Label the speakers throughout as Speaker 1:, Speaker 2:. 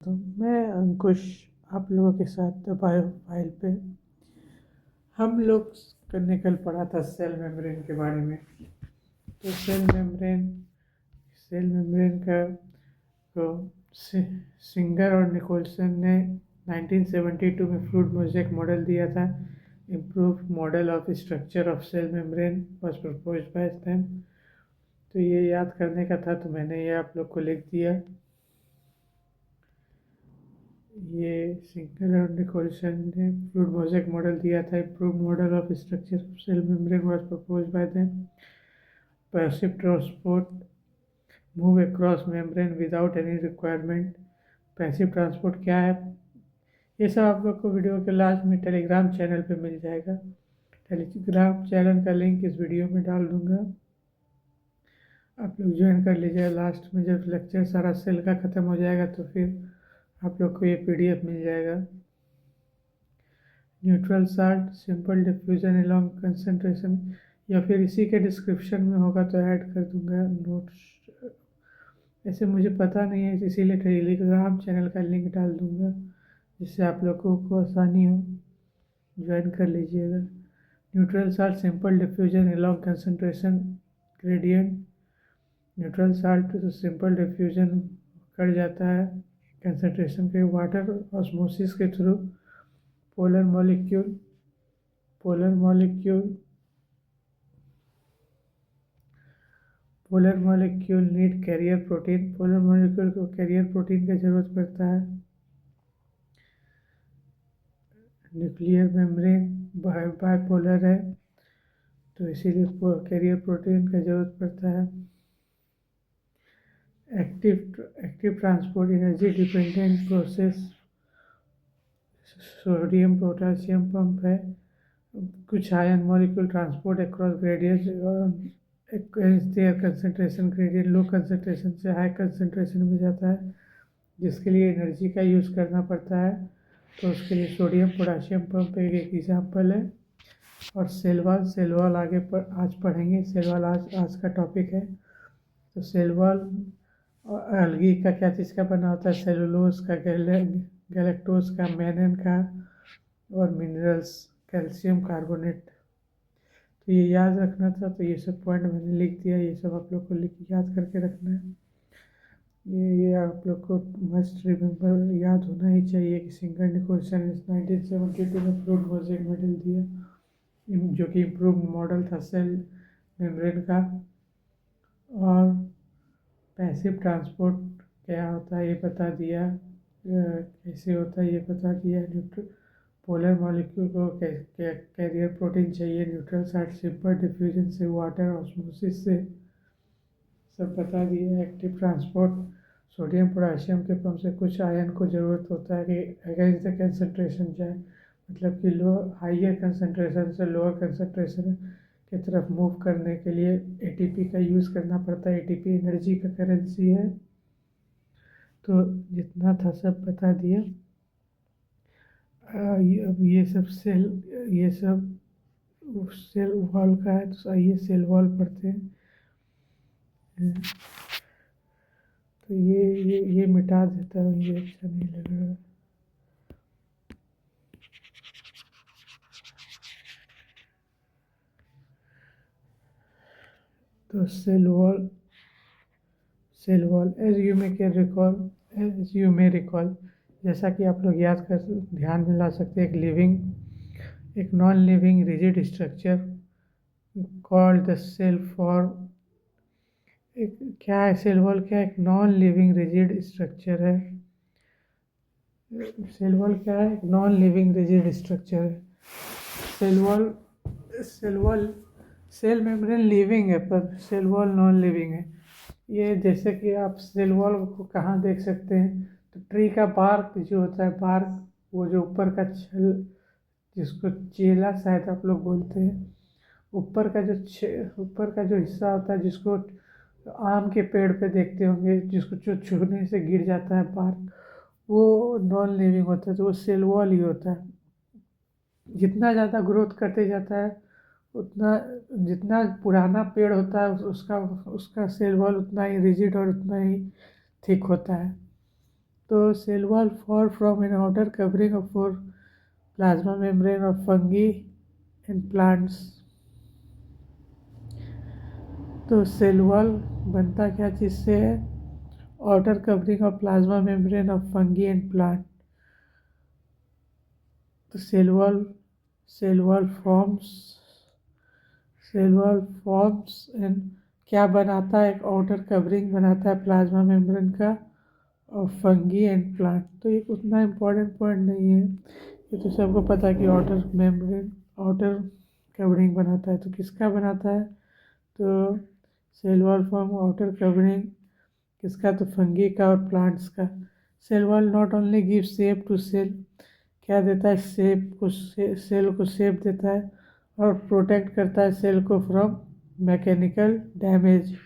Speaker 1: तो मैं अंकुश आप लोगों के साथ बायो फाइल पे हम लोग करने कल पढ़ा था सेल मेम्ब्रेन के बारे में। तो सेल मेम्ब्रेन का को सिंगर और निकोलसन ने 1972 में फ्लूइड मोज़ेक मॉडल दिया था। Improve model of structure of cell membrane was proposed by them. तो ये याद करने का था, तो मैंने ये आप लोग को लिख दिया। ये सिंगर और निकोलसन ने फ्लूइड मोज़ेक मॉडल दिया था। Improved model of structure of cell membrane was proposed by them. Passive transport move across membrane without any requirement. Passive transport क्या है, ये सब आप लोग को वीडियो के लास्ट में टेलीग्राम चैनल पे मिल जाएगा। टेलीग्राम चैनल का लिंक इस वीडियो में डाल दूंगा, आप लोग ज्वाइन कर लीजिएगा। लास्ट में जब लेक्चर सारा सेल का ख़त्म हो जाएगा तो फिर आप लोग को ये PDF मिल जाएगा। Neutral salt simple diffusion along concentration, या फिर इसी के डिस्क्रिप्शन में होगा तो ऐड कर दूंगा नोट्स। ऐसे मुझे पता नहीं है, इसीलिए टेलीग्राम चैनल का लिंक डाल दूंगा जिससे आप लोगों को आसानी हो, ज्वाइन कर लीजिएगा। Neutral salt simple diffusion along concentration gradient. Neutral salt तो सिंपल डिफ्यूजन कर जाता है कंसंट्रेशन के वाटर ऑस्मोसिस के through. Polar molecule polar molecule polar molecule need carrier protein. Polar molecule को कैरियर प्रोटीन की जरूरत पड़ता है। न्यूक्लियर मेम्ब्रेन बाइपोलर है तो इसीलिए कैरियर प्रोटीन की जरूरत पड़ता है। Active transport energy dependent process sodium potassium pump है। कुछ ion molecule transport across gradient there concentration gradient low concentration से हाई कंसंट्रेशन में जाता है, जिसके लिए एनर्जी का यूज़ करना पड़ता है। तो उसके लिए सोडियम पोटासियम पंप एक एग्जाम्पल है। और सेल वॉल आगे आज पढ़ेंगे। सेल वॉल आज का टॉपिक है। तो सेल वॉल अलगी का क्या चीज़ का बना होता है, सेलुलोज का, गैलेक्टोज का, मैनन का, और मिनरल्स कैल्शियम कार्बोनेट। तो ये याद रखना था, तो ये सब पॉइंट मैंने लिख दिया। ये सब आप लोग को याद करके रखना है। ये आप लोग को मस्ट रिमेम्बर, याद होना ही चाहिए कि सिंगर निकोलसन ने 1972 में फ्लूइड मोज़ेक मॉडल दिया, जो कि इम्प्रूव्ड मॉडल था सेल मेम्ब्रेन का। और पैसिव ट्रांसपोर्ट क्या होता है ये बता दिया, कैसे होता है ये बता दिया। पोलर मॉलिक्यूल को कैरियर प्रोटीन चाहिए। न्यूट्रल साल्ट सिंपल डिफ्यूजन से, वाटर ऑस्मोसिस से, सब बता दिया। एक्टिव ट्रांसपोर्ट सोडियम पोटासियम के पंप से कुछ आयन को ज़रूरत होता है कि अगेंस्ट द कंसंट्रेशन जाए, मतलब कि हाइयर कंसंट्रेशन से लोअर कंसंट्रेशन की तरफ मूव करने के लिए ATP का यूज़ करना पड़ता है। ATP एनर्जी का करेंसी है। तो जितना था सब बता दिया। अब ये सब सेल वॉल का है, तो आइए सेल वॉल पढ़ते हैं। तो ये मिटा देता हूँ, ये अच्छा नहीं लग रहा। तो cell wall as you may recall, जैसा कि आप लोग याद कर ध्यान में ला सकते हैं, एक non living rigid structure called the cell form. क्या है सेल वॉल? क्या एक नॉन लिविंग रिजिड स्ट्रक्चर है। सेल वॉल क्या है? एक नॉन लिविंग रिजिड स्ट्रक्चर है। सेल मेम्ब्रेन लिविंग है पर सेल वॉल नॉन लिविंग है। ये जैसे कि आप सेल वॉल को कहाँ देख सकते हैं, तो ट्री का बार्क जो होता है, बार्क, वो जो ऊपर का छल, जिसको चेला शायद आप लोग बोलते हैं, ऊपर का जो हिस्सा होता है, जिसको आम के पेड़ पे देखते होंगे, जिसको छूने से गिर जाता है बार्क, वो नॉन लिविंग होता है। तो वो सेल वॉल ही होता है। जितना ज़्यादा ग्रोथ करते जाता है उतना, जितना पुराना पेड़ होता है उसका सेल वॉल उतना ही रिजिड और उतना ही थिक होता है। तो cell wall for from an outer covering of for plasma membrane of fungi in plants. तो सेल वॉल बनता क्या चीज़ से है? Outer covering of plasma membrane of fungi and plant. तो सेल वॉल फॉर्म्स एंड क्या बनाता है? एक आउटर कवरिंग बनाता है प्लाज्मा मेम्ब्रेन का और फंगी एंड प्लांट। तो ये उतना इम्पोर्टेंट पॉइंट नहीं है, ये तो सबको पता है कि आउटर कवरिंग बनाता है। तो किसका बनाता है? तो cell wall form outer covering किसका? तो फंगी का और प्लांट्स का। Cell wall not only give shape to cell, क्या देता है? सेल को शेप देता है और प्रोटेक्ट करता है सेल को from mechanical damage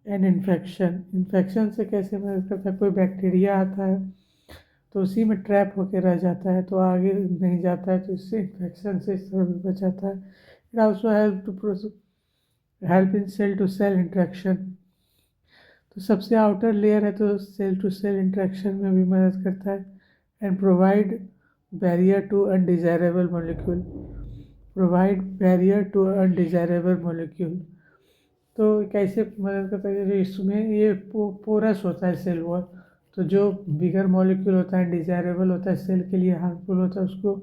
Speaker 1: and infection से कैसे मदद करता है? कोई बैक्टीरिया आता है तो उसी में ट्रैप होकर रह जाता है, तो आगे नहीं जाता है, तो इससे इन्फेक्शन से इस तरह भी बचाता है। It also help in cell to cell interaction. तो सबसे आउटर लेयर है तो सेल टू सेल इंट्रैक्शन में भी मदद करता है। And provide barrier to undesirable molecule. तो कैसे मदद करता है? जो इसमें ये पोरस होता है सेल वॉल, तो जो बिगर मॉलिक्यूल होता है, डिजायरेबल होता है, सेल के लिए हार्मफुल होता है, उसको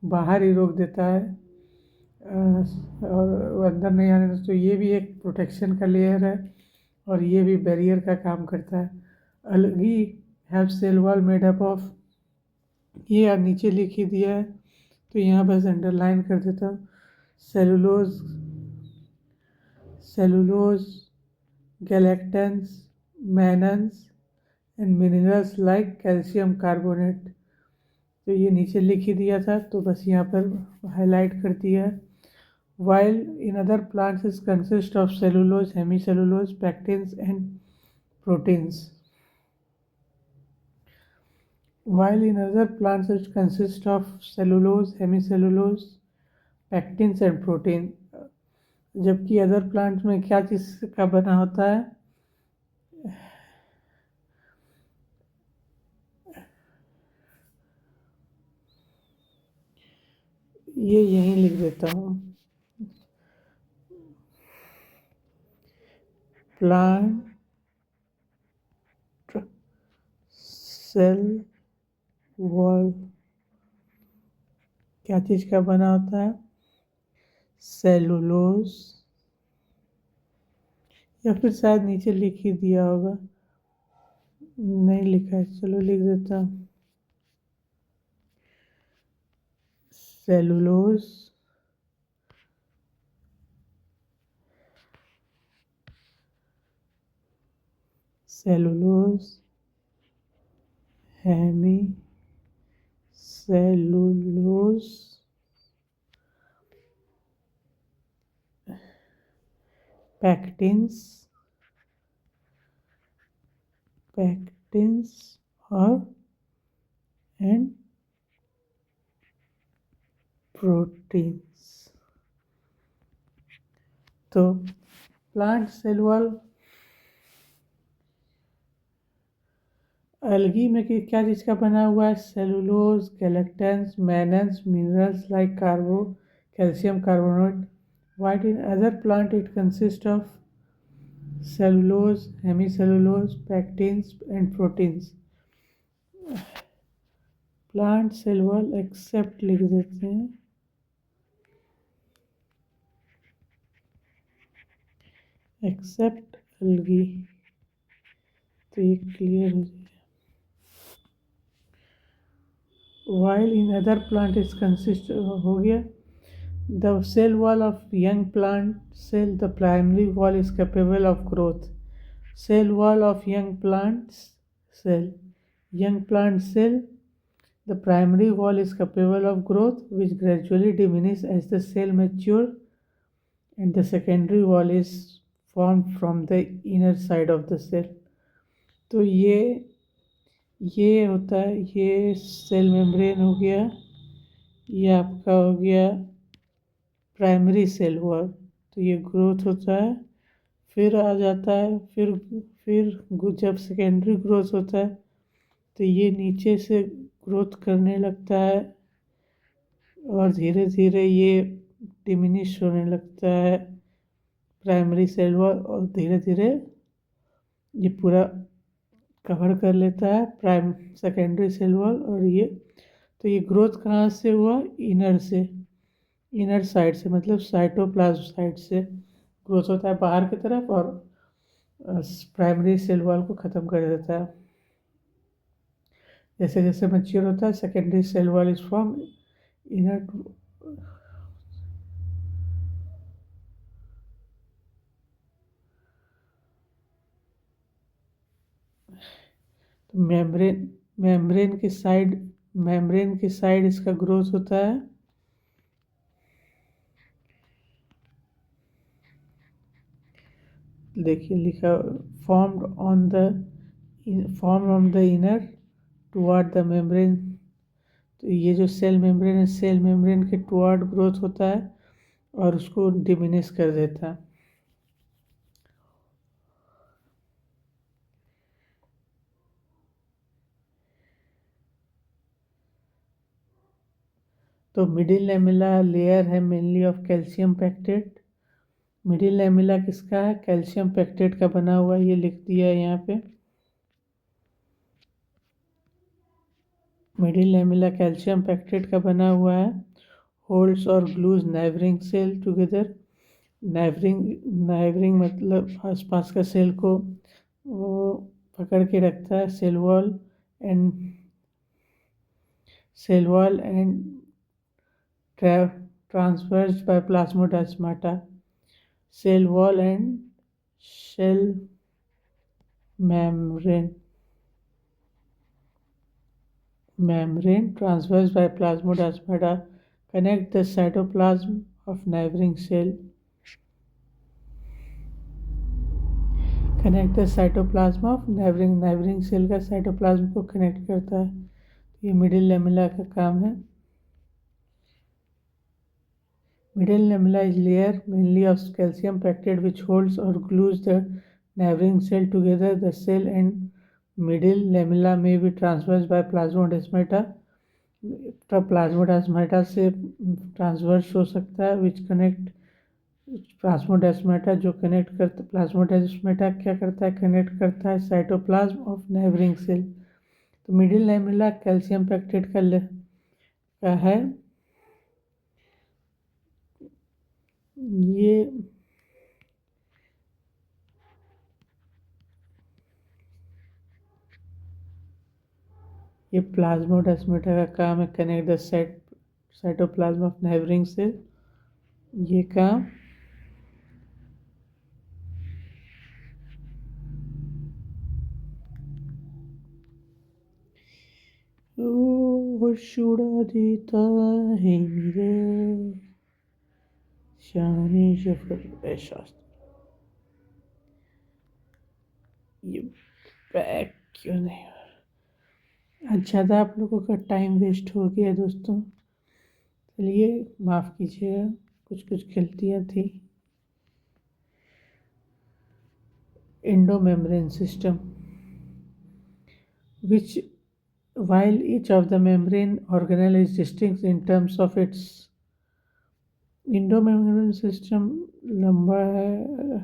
Speaker 1: बाहर ही रोक देता है और वो अंदर नहीं आने देता। तो ये भी एक प्रोटेक्शन का लेयर है और ये भी बैरियर का काम करता है। Algae have cell wall made up of, ये नीचे लिख ही दिया है तो यहाँ बस अंडरलाइन कर देता हूँ। Cellulose galactans mannans and minerals like calcium carbonate. तो ये नीचे लिख ही दिया था तो बस यहाँ पर हाईलाइट कर दिया है। While in other plants is consist of cellulose, hemicellulose, pectins and proteins. While in other plants it consists of cellulose, hemicellulose, pectins and protein। जबकि अदर प्लांट्स में क्या चीज़ का बना होता है? ये यहीं लिख देता हूँ। प्लांट सेल वॉल क्या चीज़ का बना होता है? सेलुलोज, या फिर शायद नीचे लिख ही दिया होगा, नहीं लिखा है, चलो लिख देता हूँ। सेलुलोज, हेमीसेलुलोज, पैक्टिन्स और एंड प्रोटीन्स। तो प्लांट सेल वॉल एल्गी में क्या चीज़ का बना हुआ है? Cellulose, galactans, mannans, minerals like calcium carbonate. While in other plant it consist of cellulose, hemicellulose, pectins and proteins. Plant cell wall except लिख देते हैं, एक्सेप्ट एल्गी, तो ये क्लियर हो जाएगा। While in other plant is consist हो गया। The cell wall of young plant cell, the primary wall is capable of growth। Cell wall of young plant cell, the primary wall is capable of growth which gradually diminish as the cell mature and the secondary wall is formed from the inner side of the cell। तो ये होता है, ये cell membrane हो गया, ये आपका हो गया प्राइमरी सेल वॉल। तो ये ग्रोथ होता है, फिर आ जाता है, फिर जब सेकेंडरी ग्रोथ होता है तो ये नीचे से ग्रोथ करने लगता है और धीरे धीरे ये डिमिनिश होने लगता है प्राइमरी सेल वॉल, और धीरे धीरे ये पूरा कवर कर लेता है सेकेंडरी सेल वॉल। और ये तो ये ग्रोथ कहाँ से हुआ? इनर साइड से, मतलब साइटोप्लाज्म साइड से ग्रोथ होता है बाहर की तरफ और प्राइमरी सेल वॉल को ख़त्म कर देता है। जैसे जैसे मैच्योर होता है secondary cell wall is form inner membrane की साइड इसका ग्रोथ होता है। देखिए लिखा formed on the inner toward the membrane. तो ये जो सेल मेम्ब्रेन है, सेल मेम्ब्रेन के टुवर्ड ग्रोथ होता है और उसको डिमिनिश कर देता है। तो मिडिल लैमेला लेयर है mainly of calcium pectate. Middle lamella किसका है? कैल्शियम पेक्टेट का बना हुआ, ये लिख दिया है यहाँ पे। मिडिल लैमेला कैल्शियम पेक्टेट का बना हुआ है। होल्ड्स और glues neighbouring cell together. Neighbouring मतलब आसपास का सेल को वो पकड़ के रखता है। Cell wall and transversed by plasmodesmata. Cell wall and cell membrane transversed by plasmodesmata connect the cytoplasm of neighboring cell. Connect the cytoplasm of neighbouring cell का साइटोप्लाज्म को कनेक्ट करता है। ये मिडिल लैमेला का काम है। Middle lamella is layer mainly of calcium pectate which holds और glues the neighbouring cell together. The cell and middle lamella में भी ट्रांसवर्स बाय प्लाज्मोडेस्माटा। प्लाज्मोडेस्माटा से ट्रांसवर्स हो सकता है विच कनेक्ट प्लाज्मोडेस्माटा जो कनेक्ट करता प्लाज्मोडेस्माटा क्या करता है? कनेक्ट करता है साइटोप्लाज्म ऑफ नाइबरिंग सेल। तो मिडिल लैमेला कैल्शियम पेक्टेट का है। ये प्लाज्मोडेस्माटा का काम है connect the cytoplasm of neighbouring cell. ये काम शुड़ा देता है मेरा शाने शफकत शास्त्र। ये बैक क्यों नहीं हो रहा? ज़्यादा आप लोगों का टाइम वेस्ट हो गया दोस्तों, चलिए माफ़ कीजिएगा, कुछ गलतियाँ थी। Endomembrane system which while each of the membrane organelle is distinct in terms of its endomembrane system लंबा है।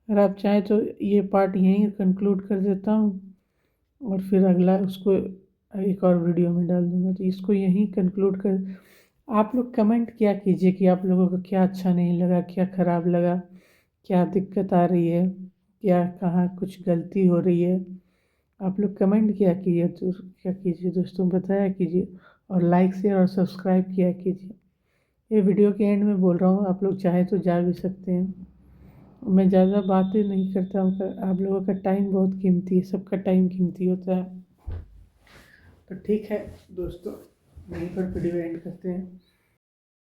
Speaker 1: अगर आप चाहें तो ये पार्ट यहीं कंक्लूड कर देता हूँ और फिर अगला उसको एक और वीडियो में डाल दूँगा। तो इसको यहीं कंक्लूड कर, आप लोग कमेंट क्या कीजिए कि आप लोगों को क्या अच्छा नहीं लगा, क्या ख़राब लगा, क्या दिक्कत आ रही है, क्या कहाँ कुछ गलती हो रही है। आप लोग कमेंट क्या कीजिए दोस्तों, बताया कीजिए और लाइक शेयर और सब्सक्राइब किया कीजिए। ये वीडियो के एंड में बोल रहा हूँ, आप लोग चाहे तो जा भी सकते हैं। मैं ज़्यादा बातें नहीं करता हूँ, आप लोगों का टाइम बहुत कीमती है, सबका टाइम कीमती होता है। तो ठीक है दोस्तों, यहीं पर वीडियो एंड करते हैं।